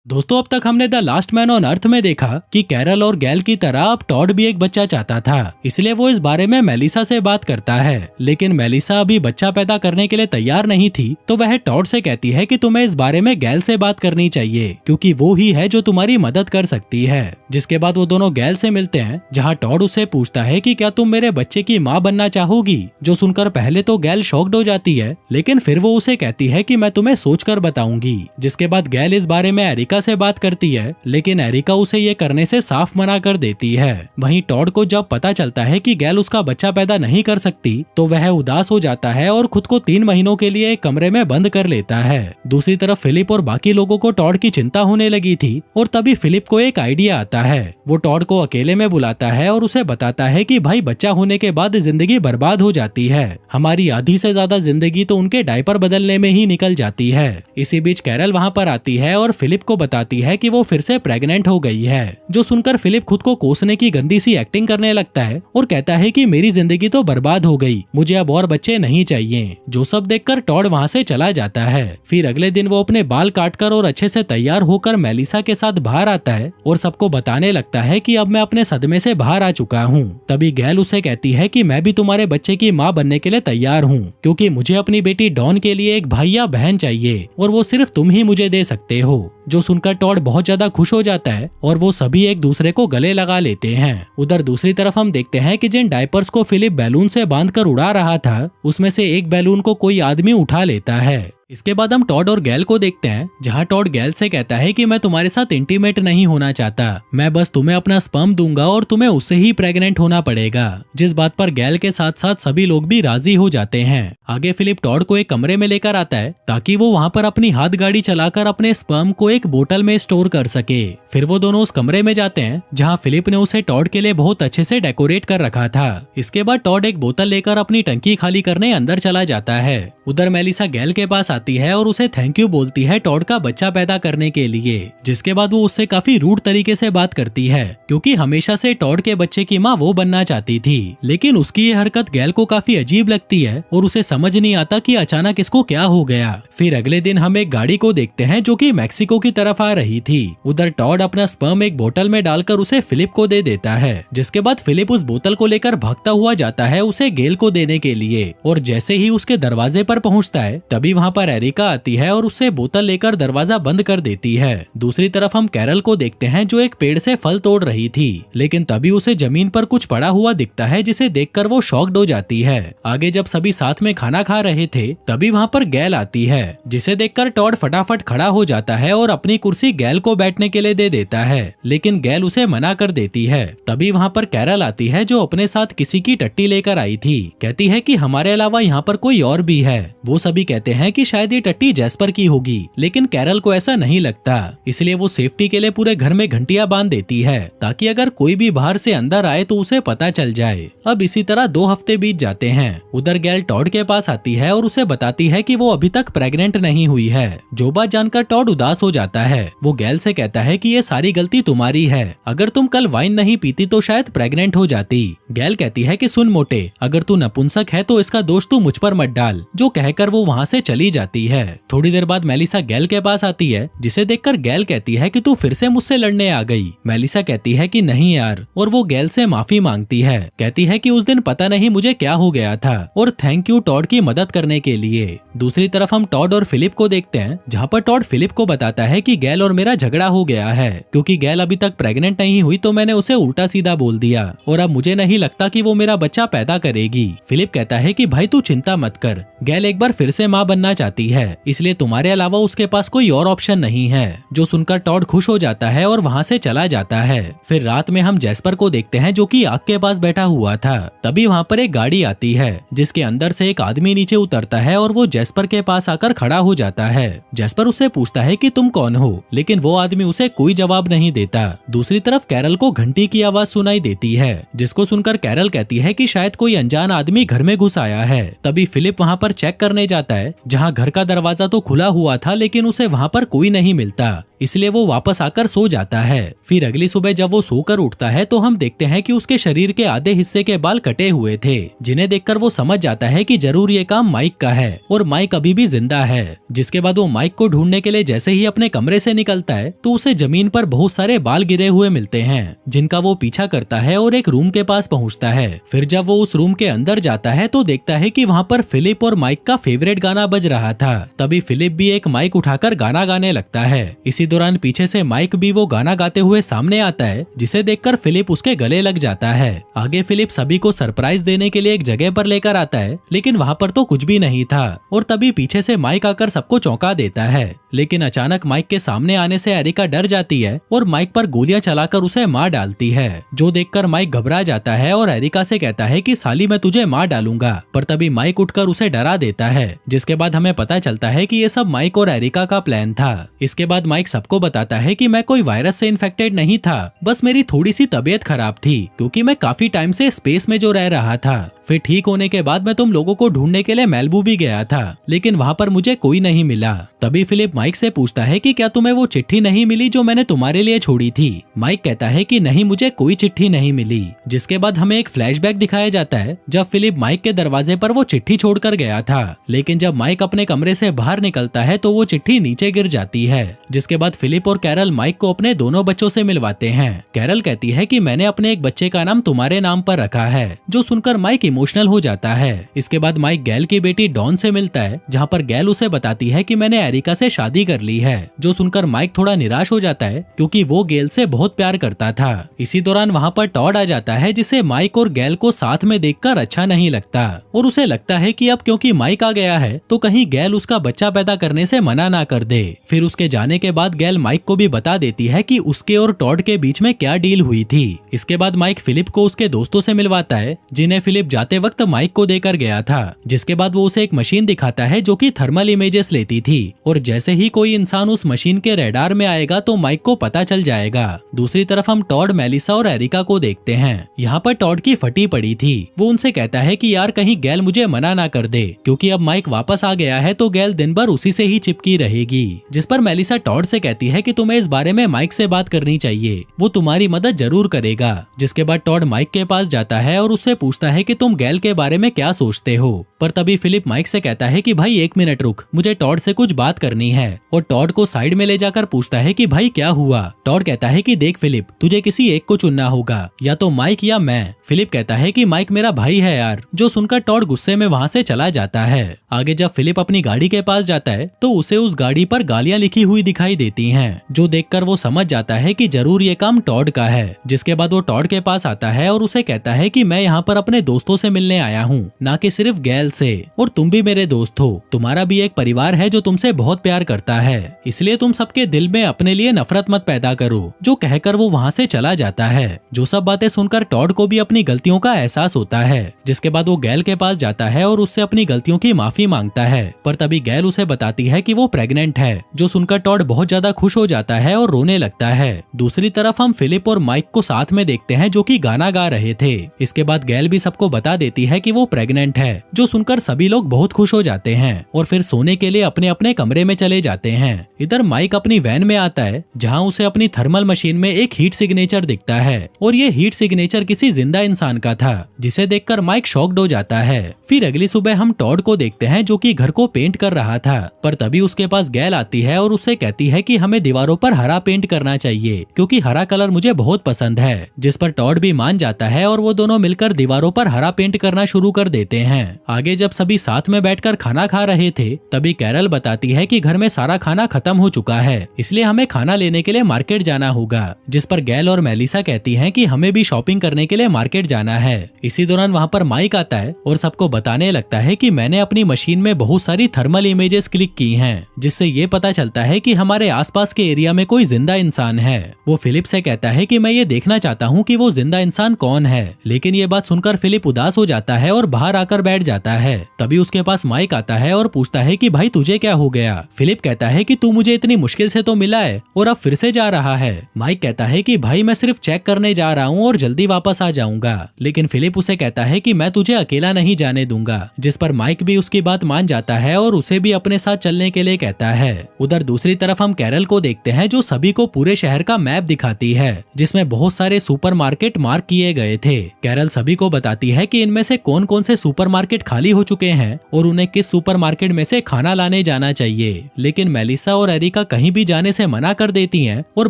दोस्तों, अब तक हमने द लास्ट मैन ऑन अर्थ में देखा कि कैरल और गैल की तरह अब टॉड भी एक बच्चा चाहता था, इसलिए वो इस बारे में मेलिसा से बात करता है। लेकिन मेलिसा अभी बच्चा पैदा करने के लिए तैयार नहीं थी, तो वह टॉड से कहती है कि तुम्हें इस बारे में गैल से बात करनी चाहिए, क्योंकि वो ही है जो तुम्हारी मदद कर सकती है। जिसके बाद वो दोनों गैल से मिलते हैं, जहाँ टॉड उससे पूछता है कि क्या तुम मेरे बच्चे की माँ बनना चाहोगी। जो सुनकर पहले तो गैल शॉक्ड हो जाती है, लेकिन फिर वो उसे कहती है कि मैं तुम्हें सोचकर बताऊंगी। जिसके बाद गैल इस बारे में एरिका से बात करती है, लेकिन एरिका उसे ये करने से साफ मना कर देती है। वहीं टॉड को जब पता चलता है कि गैल उसका बच्चा पैदा नहीं कर सकती, तो वह उदास हो जाता है और खुद को 3 महीनों के लिए एक कमरे में बंद कर लेता है। दूसरी तरफ फिलिप और बाकी लोगों को टॉड की चिंता होने लगी थी, और तभी फिलिप को एक आइडिया आता है। वो टॉड को अकेले में बुलाता है और उसे बताता है कि भाई, बच्चा होने के बाद जिंदगी बर्बाद हो जाती है। हमारी आधी से ज्यादा जिंदगी तो उनके डायपर बदलने में ही निकल जाती है। इसी बीच कैरल वहाँ पर आती है और फिलिप को बताती है कि वो फिर से प्रेग्नेंट हो गई है। जो सुनकर फिलिप खुद को कोसने की गंदी सी एक्टिंग करने लगता है और कहता है कि मेरी जिंदगी तो बर्बाद हो गई, मुझे अब और बच्चे नहीं चाहिए। जो सब देखकर टॉड वहाँ से चला जाता है। फिर अगले दिन वो अपने बाल काटकर और अच्छे से तैयार होकर मेलिसा के साथ बाहर आता है और सबको बताने लगता है कि अब मैं अपने सदमे से बाहर आ चुका हूँ। तभी गैल उसे कहती है कि मैं भी तुम्हारे बच्चे की माँ बनने के लिए तैयार हूँ, क्योंकि मुझे अपनी बेटी डॉन के लिए एक भाई या बहन चाहिए और वो सिर्फ तुम ही मुझे दे सकते हो। जो सुनकर टॉड बहुत ज्यादा खुश हो जाता है और वो सभी एक दूसरे को गले लगा लेते हैं। उधर दूसरी तरफ हम देखते हैं कि जिन डायपर्स को फिलिप बैलून से बांधकर उड़ा रहा था, उसमें से एक बैलून को कोई आदमी उठा लेता है। इसके बाद हम टॉड और गैल को देखते हैं, जहाँ टॉड गैल से कहता है कि मैं तुम्हारे साथ इंटीमेट नहीं होना चाहता, मैं बस तुम्हें अपना स्पर्म दूंगा और तुम्हें उससे ही प्रेग्नेंट होना पड़ेगा। जिस बात पर गैल के साथ साथ सभी लोग भी राजी हो जाते हैं। आगे फिलिप टॉड को एक कमरे में लेकर आता है ताकि वो वहाँ पर अपनी हाथ गाड़ी चलाकर अपने स्पर्म को एक बोतल में स्टोर कर सके। फिर वो दोनों उस कमरे में जाते हैं जहाँ फिलिप ने उसे टॉड के लिए बहुत अच्छे से डेकोरेट कर रखा था। इसके बाद टॉड एक बोतल लेकर अपनी टंकी खाली करने अंदर चला जाता है। उधर मेलिसा गैल के पास आती है और उसे थैंक यू बोलती है टॉड का बच्चा पैदा करने के लिए। जिसके बाद वो उससे काफी रूड तरीके से बात करती है, क्योंकि हमेशा से टॉड के बच्चे की माँ वो बनना चाहती थी। लेकिन उसकी ये हरकत गैल को काफी अजीब लगती है और उसे समझ नहीं आता कि अचानक इसको क्या हो गया। फिर अगले दिन हम एक गाड़ी को देखते हैं जो कि मैक्सिको की तरफ आ रही थी। उधर टॉड अपना स्पर्म एक बोतल में डालकर उसे फिलिप को दे देता है। जिसके बाद फिलिप उस बोतल को लेकर भागता हुआ जाता है उसे गैल को देने के लिए, और जैसे ही उसके दरवाजे पर पहुंचता है तभी वहाँ पर एरिका आती है और उससे बोतल लेकर दरवाजा बंद कर देती है। दूसरी तरफ हम कैरल को देखते हैं जो एक पेड़ से फल तोड़ रही थी, लेकिन तभी उसे जमीन पर कुछ पड़ा हुआ दिखता है जिसे देखकर वो शॉक्ड हो जाती है। आगे जब सभी साथ में खाना खा रहे थे तभी वहाँ पर गैल आती है, जिसे देखकर टॉड फटाफट खड़ा हो जाता है और अपनी कुर्सी गैल को बैठने के लिए दे देता है, लेकिन गैल उसे मना कर देती है। तभी वहाँ पर कैरल आती है जो अपने साथ किसी की टट्टी लेकर आई थी। कहती है कि हमारे अलावा यहाँ पर कोई और भी है। वो सभी कहते हैं कि शायद ये टट्टी जैस्पर की होगी, लेकिन कैरल को ऐसा नहीं लगता, इसलिए वो सेफ्टी के लिए पूरे घर में घंटियां बांध देती है ताकि अगर कोई भी बाहर से अंदर आए तो उसे पता चल जाए। अब इसी तरह 2 हफ्ते बीत जाते हैं। उधर गैल टॉड के पास आती है और उसे बताती है कि वो अभी तक प्रेग्नेंट नहीं हुई है। जो बात जानकर टॉड उदास हो जाता है। वो गैल से कहता है कि ये सारी गलती तुम्हारी है, अगर तुम कल वाइन नहीं पीती तो शायद प्रेग्नेंट हो जाती। गैल कहती है कि सुन मोटे, अगर तू नपुंसक है तो इसका दोष तू मुझ पर मत डाल। जो कहकर वो वहाँ से चली जाती है। थोड़ी देर बाद मेलिसा गैल के पास आती है, जिसे देखकर गैल कहती है कि तू फिर से मुझसे लड़ने आ गई। मेलिसा कहती है कि नहीं यार, और वो गैल से माफी मांगती है। कहती है कि उस दिन पता नहीं मुझे क्या हो गया था और थैंक यू टॉड की मदद करने के लिए। दूसरी तरफ हम टॉड और फिलिप को देखते हैं, जहाँ पर टॉड फिलिप को बताता है कि गैल और मेरा झगड़ा हो गया है, क्योंकि गैल अभी तक प्रेग्नेंट नहीं हुई तो मैंने उसे उल्टा सीधा बोल दिया और अब मुझे नहीं लगता कि वो मेरा बच्चा पैदा करेगी। फिलिप कहता है कि भाई तू चिंता मत कर, गैल एक बार फिर से माँ बनना चाहती है, इसलिए तुम्हारे अलावा उसके पास कोई और ऑप्शन नहीं है। जो सुनकर टॉड खुश हो जाता है और वहाँ से चला जाता है। फिर रात में हम जैस्पर को देखते हैं जो कि आग के पास बैठा हुआ था। तभी वहाँ पर एक गाड़ी आती है जिसके अंदर से एक आदमी नीचे उतरता है और वो जैस्पर के पास आकर खड़ा हो जाता है। जैस्पर उससे पूछता है कि तुम कौन हो, लेकिन वो आदमी उसे कोई जवाब नहीं देता। दूसरी तरफ कैरल को घंटी की आवाज सुनाई देती है, जिसको सुनकर कैरल कहती है कि शायद कोई अनजान आदमी घर में घुस आया है। तभी फिलिप वहाँ पर चेक करने जाता है, जहाँ घर का दरवाजा तो खुला हुआ था लेकिन उसे वहाँ पर कोई नहीं मिलता, इसलिए वो वापस आकर सो जाता है। फिर अगली सुबह जब वो सोकर उठता है तो हम देखते हैं कि उसके शरीर के आधे हिस्से के बाल कटे हुए थे, जिन्हें देखकर वो समझ जाता है कि जरूर ये काम माइक का है और माइक अभी भी जिंदा है। जिसके बाद वो माइक को ढूंढने के लिए जैसे ही अपने कमरे से निकलता है तो उसे जमीन पर बहुत सारे बाल गिरे हुए मिलते हैं, जिनका वो पीछा करता है और एक रूम के पास पहुंचता है। फिर जब वो उस रूम के अंदर जाता है तो देखता है कि वहाँ पर फिलिप और माइक का फेवरेट गाना बज रहा था। तभी फिलिप भी एक माइक उठाकर गाना गाने लगता है। इसी दौरान पीछे से माइक भी वो गाना गाते हुए सामने आता है, जिसे देखकर फिलिप उसके गले लग जाता है। आगे फिलिप सभी को सरप्राइज देने के लिए एक जगह पर लेकर आता है, लेकिन वहाँ पर तो कुछ भी नहीं था और तभी पीछे से माइक आकर सबको चौंका देता है। लेकिन अचानक माइक के सामने आने से एरिका डर जाती है और माइक पर गोलियां चलाकर उसे मार डालती है, जो देखकर माइक घबरा जाता है और एरिका से कहता है कि साली मैं तुझे मार डालूंगा। पर तभी माइक उठकर उसे डरा देता है, जिसके बाद हमें पता चलता है कि ये सब माइक और एरिका का प्लान था। इसके बाद माइक सबको बताता है कि मैं कोई वायरस से इन्फेक्टेड नहीं था, बस मेरी थोड़ी सी तबीयत खराब थी क्योंकि मैं काफी टाइम से स्पेस में जो रह रहा था। फिर ठीक होने के बाद मैं तुम लोगों को ढूंढने के लिए मेलबू भी गया था, लेकिन वहाँ पर मुझे कोई नहीं मिला। तभी फिलिप माइक से पूछता है कि क्या तुम्हें वो चिट्ठी नहीं मिली जो मैंने तुम्हारे लिए छोड़ी थी। माइक कहता है कि नहीं, मुझे कोई चिट्ठी नहीं मिली। जिसके बाद हमें एक फ्लैशबैक दिखाया जाता है जब फिलिप माइक के दरवाजे पर वो चिट्ठी छोड़कर गया था, लेकिन जब माइक अपने कमरे से बाहर निकलता है तो वो चिट्ठी नीचे गिर जाती है। जिसके बाद फिलिप और कैरल माइक को अपने दोनों बच्चों से मिलवाते हैं। कैरल कहती है कि मैंने अपने एक बच्चे का नाम तुम्हारे नाम पर रखा है, जो सुनकर माइक इमोशनल हो जाता है। इसके बाद माइक गैल की बेटी डॉन से मिलता है, जहाँ पर गैल उसे बताती है कि मैंने एरिका से शादी कर ली है, जो सुनकर माइक थोड़ा निराश हो जाता है क्योंकि वो गैल से बहुत प्यार करता था। इसी दौरान वहाँ पर टॉड आ जाता है, जिसे माइक और गैल को साथ में देखकर अच्छा नहीं लगता और उसे लगता है कि अब क्योंकि माइक आ गया है तो कहीं गैल उसका बच्चा पैदा करने से मना ना कर दे। फिर उसके जाने के बाद गैल माइक को भी बता देती है कि उसके और टॉड के बीच में क्या डील हुई थी। इसके बाद माइक फिलिप को उसके दोस्तों से मिलवाता है, जिन्हें फिलिप जाते वक्त माइक को देकर गया था। जिसके बाद वो उसे एक मशीन दिखाता है जो कि थर्मल इमेजेस लेती थी और जैसे ही कोई इंसान उस मशीन के रेडार में आएगा तो माइक को पता चल जाएगा। दूसरी तरफ हम टॉड, मेलिसा और एरिका को देखते हैं। यहाँ पर टॉड की फटी पड़ी थी। वो उनसे कहता है कि यार कहीं गैल मुझे मना ना कर दे, क्योंकि अब माइक वापस आ गया है तो गैल दिन भर उसी से ही चिपकी रहेगी। जिस पर मेलिसा टॉड से कहती है कि तुम्हें इस बारे में माइक से बात करनी चाहिए, वो तुम्हारी मदद जरूर करेगा। जिसके बाद टॉड माइक के पास जाता है और उससे पूछता है कि तुम गैल के बारे में क्या सोचते हो। पर तभी फिलिप माइक से कहता है कि भाई एक मिनट रुक, मुझे टॉड से कुछ बात करनी है, और टॉड को साइड में ले जाकर पूछता है कि भाई क्या हुआ। टॉड कहता है कि देख फिलिप, तुझे किसी एक को चुनना होगा, या तो माइक या मैं। फिलिप कहता है कि माइक मेरा भाई है यार, जो सुनकर टॉड गुस्से में वहाँ से चला जाता है। आगे जब फिलिप अपनी गाड़ी के पास जाता है तो उसे उस गाड़ी पर गालियां लिखी हुई दिखाई देती हैं, जो देखकर वो समझ जाता है कि जरूर ये काम टॉड का है। जिसके बाद वो टॉड के पास आता है और उसे कहता है कि मैं यहाँ पर अपने दोस्तों से मिलने आया हूँ, ना कि सिर्फ गैल से, और तुम भी मेरे दोस्त हो। तुम्हारा भी एक परिवार है जो तुमसे बहुत प्यार करता है, इसलिए तुम सबके दिल में अपने लिए नफरत मत पैदा करो। जो कहकर वो वहाँ से चला जाता है। जो सब बातें सुनकर टॉड को भी अपनी गलतियों का एहसास होता है। जिसके बाद वो गैल के पास जाता है और उससे अपनी गलतियों की माफी मांगता है। पर तभी गैल उसे बताती है कि वो प्रेग्नेंट है, जो सुनकर टॉड बहुत ज्यादा खुश हो जाता है और रोने लगता है। दूसरी तरफ हम फिलिप और माइक को साथ में देखते हैं, जो कि गाना गा रहे थे। इसके बाद गैल भी सबको बता देती है कि वो प्रेग्नेंट है, जो सुनकर सभी लोग बहुत खुश हो जाते हैं और फिर सोने के लिए अपने अपने कमरे में चले जाते हैं। इधर माइक अपनी वैन में आता है, जहाँ उसे अपनी थर्मल मशीन में एक हीट सिग्नेचर दिखता है, और ये हीट सिग्नेचर किसी जिंदा इंसान का था, जिसे देखकर माइक शॉक्ड हो जाता है। फिर अगली सुबह हम टॉड को देखते हैं, जो कि घर को पेंट कर रहा था। पर तभी उसके पास गैल आती है और उससे कहती है कि हमें दीवारों पर हरा पेंट करना चाहिए, क्योंकि हरा कलर मुझे बहुत पसंद है। जिस पर टॉड भी मान जाता है और वो दोनों मिलकर दीवारों पर हरा पेंट करना शुरू कर देते हैं। आगे जब सभी साथ में बैठकर खाना खा रहे थे, तभी कैरल बताती है कि घर में सारा खाना खत्म हो चुका है, इसलिए हमें खाना लेने के लिए मार्केट जाना होगा। जिस पर गैल और मेलिसा कहती हैं कि हमें भी शॉपिंग करने के लिए मार्केट जाना है। इसी दौरान वहाँ पर माइक आता है और सबको बताने लगता है कि मैंने अपनी मशीन में बहुत सारी थर्मल इमेजेस क्लिक की हैं, जिससे ये पता चलता है कि हमारे आसपास के एरिया में कोई जिंदा इंसान है। वो फिलिप से कहता है कि मैं ये देखना चाहता हूँ कि वो जिंदा इंसान कौन है, लेकिन ये बात सुनकर फिलिप उदास उदास हो जाता है और बाहर आकर बैठ जाता है। तभी उसके पास माइक आता है और पूछता है कि भाई तुझे क्या हो गया। फिलिप कहता है कि तू मुझे इतनी मुश्किल से तो मिला है और अब फिर से जा रहा है। माइक कहता है कि भाई मैं सिर्फ चेक करने जा रहा हूँ और जल्दी वापस आ जाऊंगा। लेकिन फिलिप उसे कहता है कि मैं तुझे अकेला नहीं जाने दूंगा, जिस पर माइक भी उसकी बात मान जाता है और उसे भी अपने साथ चलने के लिए कहता है। उधर दूसरी तरफ हम कैरल को देखते हैं जो सभी को पूरे शहर का मैप दिखाती है, जिसमें बहुत सारे सुपरमार्केट मार्क किए गए थे। कैरल सभी को बताती है कि इनमें से कौन कौन से सुपरमार्केट खाली हो चुके हैं और उन्हें किस सुपरमार्केट में से खाना लाने जाना चाहिए। लेकिन मेलिसा और एरिका कहीं भी जाने से मना कर देती हैं और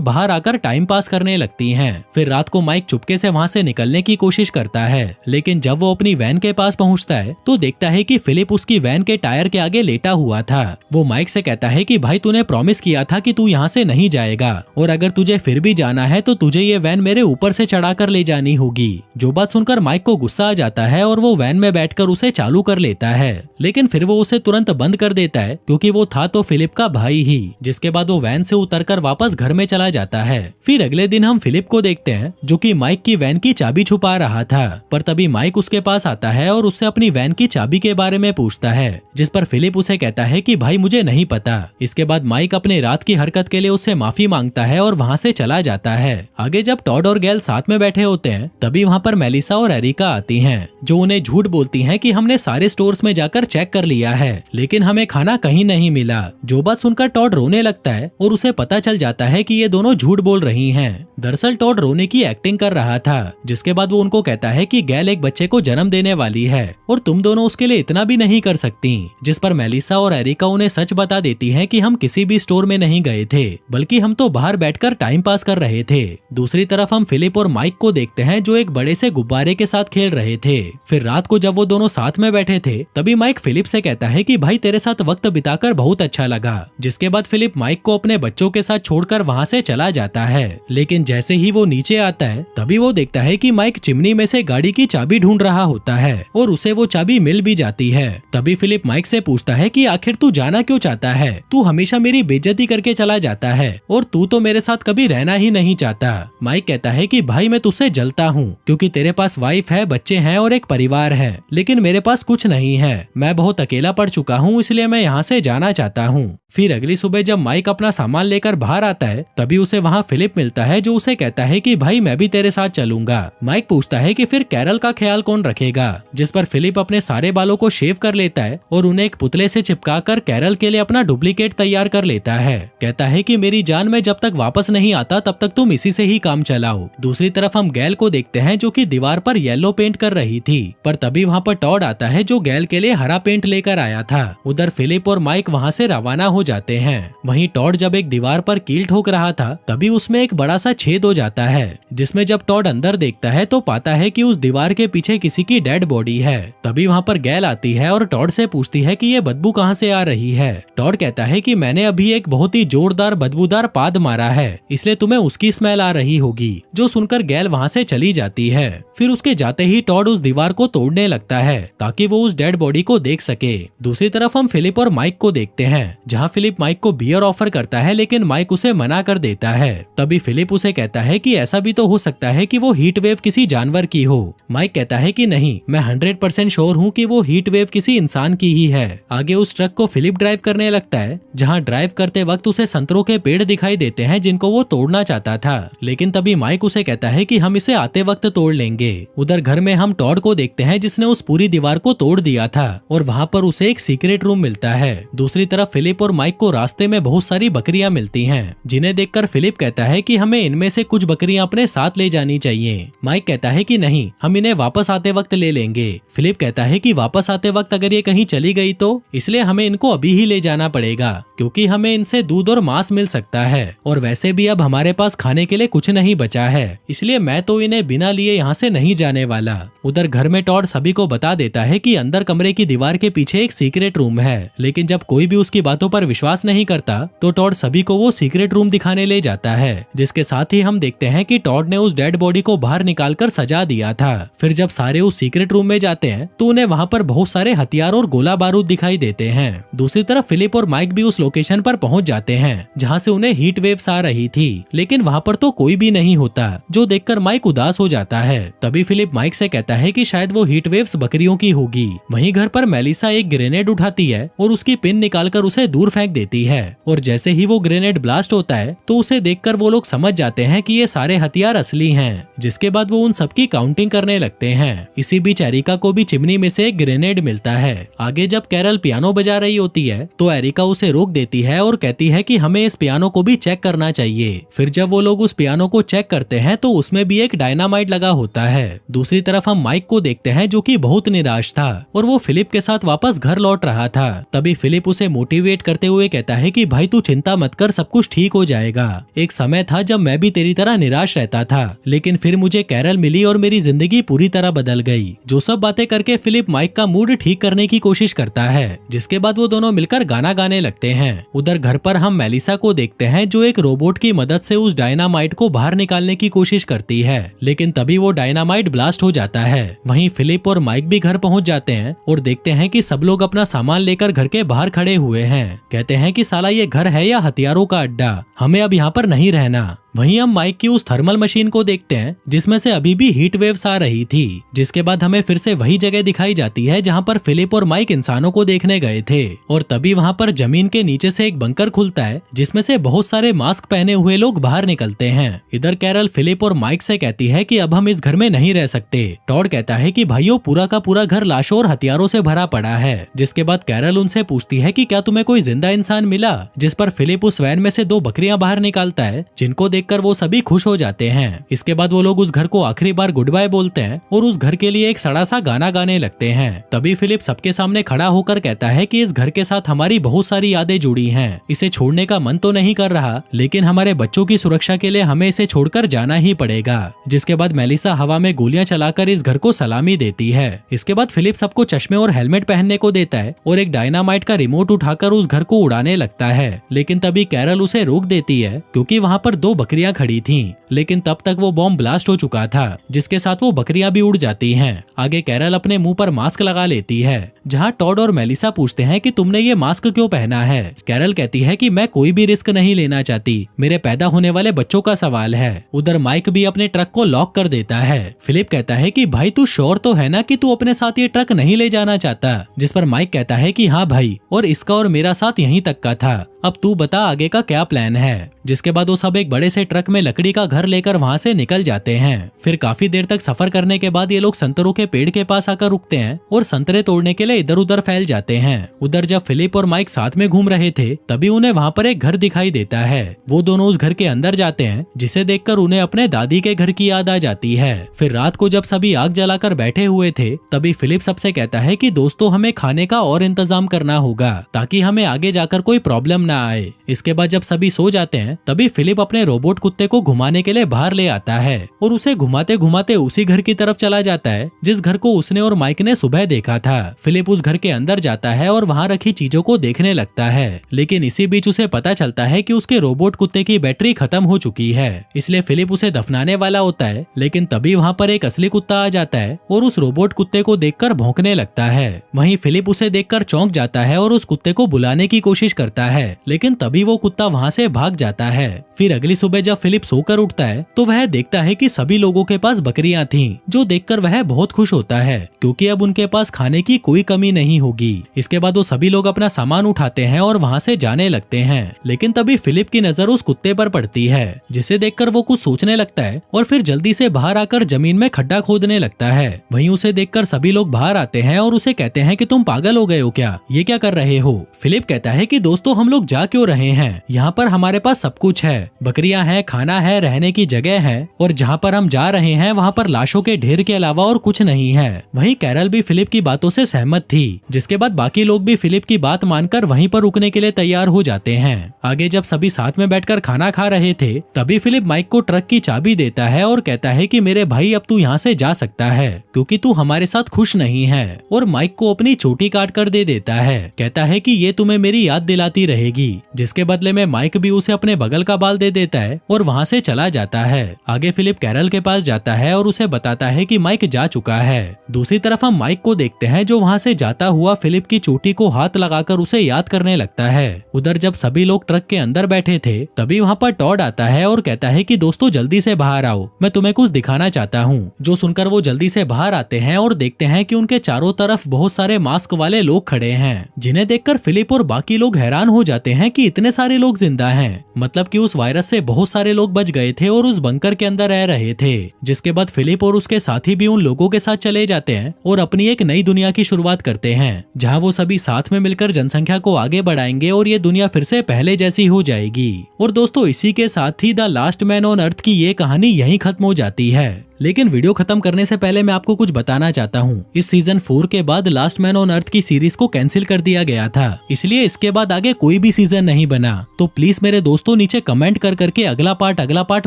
बाहर आकर टाइम पास करने लगती हैं। फिर रात को माइक चुपके से वहां से निकलने की कोशिश करता है, लेकिन जब वो अपनी वैन के पास पहुंचता है तो देखता है कि फिलिप उसकी वैन के टायर के आगे लेटा हुआ था। वो माइक से कहता है कि भाई तूने प्रॉमिस किया था कि तू यहाँ से नहीं जाएगा और अगर तुझे फिर भी जाना है तो तुझे ये वैन मेरे ऊपर से चढ़ाकर ले जानी होगी। जो बात सुनकर माइक को गुस्सा आ जाता है और वो वैन में बैठकर उसे चालू कर लेता है, लेकिन फिर वो उसे तुरंत बंद कर देता है क्योंकि वो था तो फिलिप का भाई ही। जिसके बाद वो वैन से उतरकर वापस घर में चला जाता है। फिर अगले दिन हम फिलिप को देखते हैं जो कि माइक की वैन की चाबी छुपा रहा था, पर तभी माइक उसके पास आता है और उससे अपनी वैन की चाबी के बारे में पूछता है, जिस पर फिलिप उसे कहता है कि भाई मुझे नहीं पता। इसके बाद माइक अपने रात की हरकत के लिए उससे माफी मांगता है और वहाँ से चला जाता है। आगे जब टॉड और गैल साथ में बैठे होते हैं तभी वहाँ पर मेलिसा और एरिका आती हैं, जो उन्हें झूठ बोलती हैं कि हमने सारे स्टोर्स में जाकर चेक कर लिया है लेकिन हमें खाना कहीं नहीं मिला। जो बात सुनकर टॉड रोने लगता है और उसे पता चल जाता है कि ये दोनों झूठ बोल रही हैं। दरअसल टॉड रोने की एक्टिंग कर रहा था, जिसके बाद वो उनको कहता है कि गैल एक बच्चे को जन्म देने वाली है और तुम दोनों उसके लिए इतना भी नहीं कर सकती। जिस पर मेलिसा और एरिका उन्हें सच बता देती हैं कि हम किसी भी स्टोर में नहीं गए थे, बल्कि हम तो बाहर बैठकर टाइम पास कर रहे थे। दूसरी तरफ हम फिलिप और माइक को देखते हैं जो एक बड़े से गुब्बारे के साथ खेल रहे थे। फिर रात को जब वो दोनों साथ में बैठे थे तभी माइक फिलिप से कहता है कि भाई तेरे साथ वक्त बिताकर बहुत अच्छा लगा। जिसके बाद फिलिप माइक को अपने बच्चों के साथ छोड़कर वहाँ से चला जाता है। लेकिन जैसे ही वो नीचे आता है तभी वो देखता है कि माइक चिमनी में से गाड़ी की चाबी ढूंढ रहा होता है और उसे वो चाबी मिल भी जाती है। तभी फिलिप माइक से पूछता है कि आखिर तू जाना क्यों चाहता है? तू हमेशा मेरी बेइज्जती करके चला जाता है और तू तो मेरे साथ कभी रहना ही नहीं चाहता। माइक कहता है कि भाई मैं तुझसे जलता हूँ क्योंकि तेरे पास वाइफ है, बच्चे हैं और एक परिवार है, लेकिन मेरे पास कुछ नहीं है। मैं बहुत अकेला पड़ चुका हूँ, इसलिए मैं यहाँ से जाना चाहता हूँ। फिर अगली सुबह जब माइक अपना सामान लेकर बाहर आता है तभी उसे वहाँ फिलिप मिलता है जो उसे कहता है कि भाई मैं भी तेरे साथ चलूंगा। माइक पूछता है कि फिर कैरल का ख्याल कौन रखेगा, जिस पर फिलिप अपने सारे बालों को शेव कर लेता है और उन्हें एक पुतले से चिपकाकर कैरल के लिए अपना डुप्लीकेट तैयार कर लेता है। कहता है कि मेरी जान में जब तक वापस नहीं आता तब तक तुम इसी से ही काम चलाओ। दूसरी तरफ हम गैल को देखते हैं जो कि दीवार पर येलो पेंट कर रही थी, पर तभी वहाँ पर टॉड आता है जो गैल के लिए हरा पेंट लेकर आया था। उधर फिलिप और माइक वहाँ से रवाना हो जाते हैं। वहीं टॉड जब एक दीवार पर कील ठोक रहा था तभी उसमें एक बड़ा सा छेद हो जाता है, जिसमें जब टॉड अंदर देखता है तो पाता है कि उस दीवार के पीछे किसी की डेड बॉडी है। तभी वहाँ पर गैल आती है और टॉड से पूछती है कि ये बदबू कहाँ से आ रही है। टॉड कहता है कि मैंने अभी एक बहुत ही जोरदार बदबूदार पाद मारा है, इसलिए तुम्हें उसकी स्मेल आ रही होगी। जो सुनकर गैल वहाँ से चली जाती है। फिर उसके जाते ही टॉड उस दीवार को तोड़ने लगता है ताकि वो उस डेड बॉडी को देख सके। दूसरी तरफ हम फिलिप और माइक को देखते हैं, जहाँ फिलिप माइक को बियर ऑफर करता है लेकिन माइक उसे मना कर देता है। तभी फिलिप उसे कहता है कि ऐसा भी तो हो सकता है कि वो हीट वेव किसी जानवर की हो। माइक कहता है कि नहीं, मैं 100% श्योर हूँ कि वो हीट वेव किसी इंसान की ही है। आगे उस ट्रक को फिलिप ड्राइव करने लगता है, जहाँ ड्राइव करते वक्त उसे संतरों के पेड़ दिखाई देते हैं जिनको वो तोड़ना चाहता था। लेकिन तभी माइक उसे कहता है कि हम इसे आते वक्त तोड़ लेंगे। उधर घर में हम टॉड को देखते हैं जिसने उस पूरी दीवार को तोड़ दिया था और वहाँ पर उसे एक सीक्रेट रूम मिलता है। दूसरी तरफ फिलिप और माइक को रास्ते में बहुत सारी बकरियां मिलती हैं, जिन्हें देखकर फिलिप कहता है कि हमें इनमें से कुछ बकरियां अपने साथ ले जानी चाहिए। माइक कहता है कि नहीं, हम इन्हें वापस आते वक्त ले लेंगे। फिलिप कहता है कि वापस आते वक्त अगर ये कहीं चली गई तो, इसलिए हमें इनको अभी ही ले जाना पड़ेगा क्योंकि हमें इनसे दूध और मांस मिल सकता है और वैसे भी अब हमारे पास खाने के लिए कुछ नहीं बचा है, इसलिए मैं तो इन्हें बिना लिए यहाँ से नहीं जाने वाला। उधर घर में टॉड सभी को बता देता है कि अंदर कमरे की दीवार के पीछे एक सीक्रेट रूम है, लेकिन जब कोई भी उसकी बातों पर विश्वास नहीं करता तो टॉड सभी को वो सीक्रेट रूम दिखाने ले जाता है, जिसके साथ साथ ही हम देखते हैं कि टॉड ने उस डेड बॉडी को बाहर निकालकर सजा दिया था। फिर जब सारे उस सीक्रेट रूम में जाते हैं तो उन्हें वहाँ पर बहुत सारे हथियार और गोला बारूद दिखाई देते हैं। दूसरी तरफ फिलिप और माइक भी उस लोकेशन पर पहुंच जाते हैं जहाँ से उन्हें हीट वेव्स आ रही थी, लेकिन वहाँ पर तो कोई भी नहीं होता, जो देखकर माइक उदास हो जाता है। तभी फिलिप माइक से कहता है कि शायद वो हीट वेव्स बकरियों की होगी। वहीं घर पर मेलिसा एक ग्रेनेड उठाती है और उसकी पिन निकालकर उसे दूर फेंक देती है, और जैसे ही वो ग्रेनेड ब्लास्ट होता है तो उसे देखकर वो लोग समझ जाते हैं कि ये सारे हथियार असली हैं। जिसके बाद वो उन सबकी काउंटिंग करने लगते हैं। इसी बीच एरिका को भी चिमनी में से एक ग्रेनेड मिलता है। आगे जब कैरल पियानो बजा रही होती है तो एरिका उसे रोक देती है और कहती है कि हमें इस पियानो को भी चेक करना चाहिए। फिर जब वो लोग उस पियानो को चेक करते हैं तो उसमें भी एक डायनामाइट लगा होता है। दूसरी तरफ हम माइक को देखते हैं जो कि बहुत निराश था और वो फिलिप के साथ वापस घर लौट रहा था। तभी फिलिप उसे मोटिवेट करते हुए कहता है कि भाई तू चिंता मत कर, सब कुछ ठीक हो जाएगा। एक समय था जब मैं भी तेरी तरह निराश रहता था, लेकिन फिर मुझे कैरल मिली और मेरी जिंदगी पूरी तरह बदल गई। जो सब बातें करके फिलिप माइक का मूड ठीक करने की कोशिश करता है, जिसके बाद वो दोनों मिलकर गाना गाने लगते हैं। उधर घर पर हम मेलिसा को देखते हैं जो एक रोबोट की मदद से उस डायनामाइट को बाहर निकालने की कोशिश करती है, लेकिन तभी वो डायनामाइट ब्लास्ट हो जाता है। वहीं फिलिप और माइक भी घर पहुंच जाते हैं और देखते हैं कि सब लोग अपना सामान लेकर घर के बाहर खड़े हुए हैं। कहते हैं कि साला ये घर है या हथियारों का अड्डा, हमें अब यहाँ पर नहीं रहना। वहीं हम माइक की उस थर्मल मशीन को देखते हैं जिसमें से अभी भी हीट वेव्स आ रही थी, जिसके बाद हमें फिर से वही जगह दिखाई जाती है जहां पर फिलिप और माइक इंसानों को देखने गए थे। और तभी वहां पर जमीन के नीचे से एक बंकर खुलता है जिसमें से बहुत सारे मास्क पहने हुए लोग बाहर निकलते हैं। इधर कैरल फिलिप और माइक से कहती है कि अब हम इस घर में नहीं रह सकते। टॉड कहता है कि भाइयों पूरा का पूरा घर लाशों और हथियारों से भरा पड़ा है। जिसके बाद कैरल उनसे पूछती है कि क्या तुम्हें कोई जिंदा इंसान मिला, जिस पर फिलिप उस वैन में से 2 बकरियां बाहर निकालता है, जिनको देखकर वो सभी खुश हो जाते हैं। इसके बाद वो लोग उस घर को आखिरी बार गुड बाय बोलते हैं और उस घर के लिए एक सड़ा सा गाना गाने लगते हैं। तभी फिलिप सबके सामने खड़ा होकर कहता है कि इस घर के साथ हमारी बहुत सारी यादें जुड़ी हैं, इसे छोड़ने का मन तो नहीं कर रहा, लेकिन हमारे बच्चों की सुरक्षा के लिए हमें इसे छोड़कर जाना ही पड़ेगा। जिसके बाद मेलिसा हवा में गोलियां चलाकर इस घर को सलामी देती है। इसके बाद फिलिप सबको चश्मे और हेलमेट पहनने को देता है और एक डायनामाइट का रिमोट उठाकर उस घर को उड़ाने लगता है, लेकिन तभी कैरल उसे रोक देती है क्योंकि वहाँ पर 2 बकरियां खड़ी थीं। लेकिन तब तक वो बॉम्ब ब्लास्ट हो चुका था, जिसके साथ वो बकरियां भी उड़ जाती हैं। आगे कैरल अपने मुंह पर मास्क लगा लेती है, जहां टॉड और मेलिसा पूछते हैं कि तुमने ये मास्क क्यों पहना है। कैरल कहती है कि मैं कोई भी रिस्क नहीं लेना चाहती, मेरे पैदा होने वाले बच्चों का सवाल है। उधर माइक भी अपने ट्रक को लॉक कर देता है। फिलिप कहता है कि भाई तू श्योर तो है ना कि तू अपने साथ ये ट्रक नहीं ले जाना चाहता, जिस पर माइक कहता है कि हाँ भाई, और इसका और मेरा साथ यहीं तक का था, अब तू बता आगे का क्या प्लान है। जिसके बाद वो सब एक बड़े से ट्रक में लकड़ी का घर लेकर वहाँ से निकल जाते हैं। फिर काफी देर तक सफर करने के बाद ये लोग संतरों के पेड़ के पास आकर रुकते हैं और संतरे तोड़ने के लिए इधर उधर फैल जाते हैं। उधर जब फिलिप और माइक साथ में घूम रहे थे तभी उन्हें वहाँ पर एक घर दिखाई देता है। वो दोनों उस घर के अंदर जाते हैं, जिसे देखकर उन्हें अपने दादी के घर की याद आ जाती है। फिर रात को जब सभी आग जलाकर बैठे हुए थे तभी फिलिप सबसे कहता है कि दोस्तों हमें खाने का और इंतजाम करना होगा ताकि हमें आगे जाकर कोई प्रॉब्लम ना आए। इसके बाद जब सभी सो जाते हैं तभी फिलिप अपने रोबोट कुत्ते को घुमाने के लिए बाहर ले आता है और उसे घुमाते घुमाते उसी घर की तरफ चला जाता है जिस घर को उसने और माइक ने सुबह देखा था। फिलिप उस घर के अंदर जाता है और वहाँ रखी चीजों को देखने लगता है, लेकिन इसी बीच उसे पता चलता है कि उसके रोबोट कुत्ते की बैटरी खत्म हो चुकी है। इसलिए फिलिप उसे दफनाने वाला होता है, लेकिन तभी वहाँ पर एक असली कुत्ता आ जाता है और उस रोबोट कुत्ते को देखकर भौंकने लगता है। वहीं फिलिप उसे देखकर चौंक जाता है और उस कुत्ते को बुलाने की कोशिश करता है, लेकिन तभी वो कुत्ता वहाँ से भाग जाता है। फिर अगली सुबह जब फिलिप सोकर उठता है तो वह देखता है कि सभी लोगों के पास बकरियां थीं, जो देखकर वह बहुत खुश होता है क्योंकि अब उनके पास खाने की कोई कमी नहीं होगी। इसके बाद वो सभी लोग अपना सामान उठाते हैं और वहाँ से जाने लगते हैं, लेकिन तभी फिलिप की नजर उस कुत्ते पर पड़ती है, जिसे देखकर वो कुछ सोचने लगता है और फिर जल्दी से बाहर आकर जमीन में खड्डा खोदने लगता है। वहीं उसे देखकर सभी लोग बाहर आते हैं और उसे कहते हैं कि तुम पागल हो गए हो क्या, ये क्या कर रहे हो। फिलिप कहता है कि दोस्तों हम लोग जा क्यों रहे हैं, यहाँ पर हमारे पास सब कुछ है, बकरियां हैं, खाना है, रहने की जगह है, और जहाँ पर हम जा रहे हैं वहाँ पर लाशों के ढेर के अलावा और कुछ नहीं है। वहीं कैरल भी फिलिप की बातों से सहमत थी, जिसके बाद बाकी लोग भी फिलिप की बात मानकर वहीं पर रुकने के लिए तैयार हो जाते हैं। आगे जब सभी साथ में बैठकर खाना खा रहे थे तभी फिलिप माइक को ट्रक की चाबी देता है और कहता है कि मेरे भाई अब तू यहाँ से जा सकता है क्योंकि तू हमारे साथ खुश नहीं है, और माइक को अपनी चोटी काट कर दे देता है। कहता है कि ये तुम्हें मेरी याद दिलाती रहेगी, जिसके बदले में माइक भी उसे अपने बगल का बाल दे देता है और वहाँ से चला जाता है। आगे फिलिप कैरल के पास जाता है और उसे बताता है कि माइक जा चुका है। दूसरी तरफ हम माइक को देखते हैं जो वहाँ से जाता हुआ फिलिप की चोटी को हाथ लगाकर उसे याद करने लगता है। उधर जब सभी लोग ट्रक के अंदर बैठे थे तभी वहाँ पर टॉड आता है और कहता है कि दोस्तों जल्दी से बाहर आओ, मैं तुम्हें कुछ दिखाना चाहता हूँ। जो सुनकर वो जल्दी से बाहर आते हैं और देखते हैं कि उनके चारों तरफ बहुत सारे मास्क वाले लोग खड़े हैं, जिन्हें देखकर फिलिप और बाकी लोग हैरान हो जाते हैं कि इतने सारे लोग जिंदा हैं। मतलब कि उस वायरस से बहुत सारे लोग बच गए थे और उस बंकर के अंदर रह रहे थे। जिसके बाद फिलिप और उसके साथी भी उन लोगों के साथ चले जाते हैं और अपनी एक नई दुनिया की शुरुआत करते हैं, जहाँ वो सभी साथ में मिलकर जनसंख्या को आगे बढ़ाएंगे और ये दुनिया फिर से पहले जैसी हो जाएगी। और दोस्तों इसी के साथ ही the last man on earth की ये कहानी यहीं खत्म हो जाती है। लेकिन वीडियो खत्म करने से पहले मैं आपको कुछ बताना चाहता हूँ। इस सीजन 4 के बाद लास्ट मैन ऑन अर्थ की सीरीज को कैंसिल कर दिया गया था, इसलिए इसके बाद आगे कोई भी सीजन नहीं बना। तो प्लीज मेरे दोस्तों नीचे कमेंट कर करके अगला पार्ट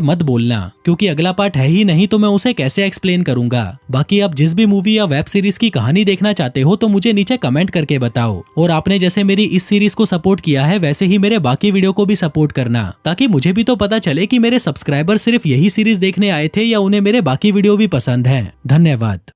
मत बोलना, क्योंकि अगला पार्ट है ही नहीं तो मैं उसे कैसे एक्सप्लेन करूंगा। बाकी आप जिस भी मूवी या वेब सीरीज की कहानी देखना चाहते हो तो मुझे नीचे कमेंट करके बताओ। और आपने जैसे मेरी इस सीरीज को सपोर्ट किया है वैसे ही मेरे बाकी वीडियो को भी सपोर्ट करना, ताकि मुझे भी तो पता चले कि मेरे सब्सक्राइबर सिर्फ यही सीरीज देखने आए थे या उन्हें मेरे बाकी वीडियो भी पसंद है। धन्यवाद।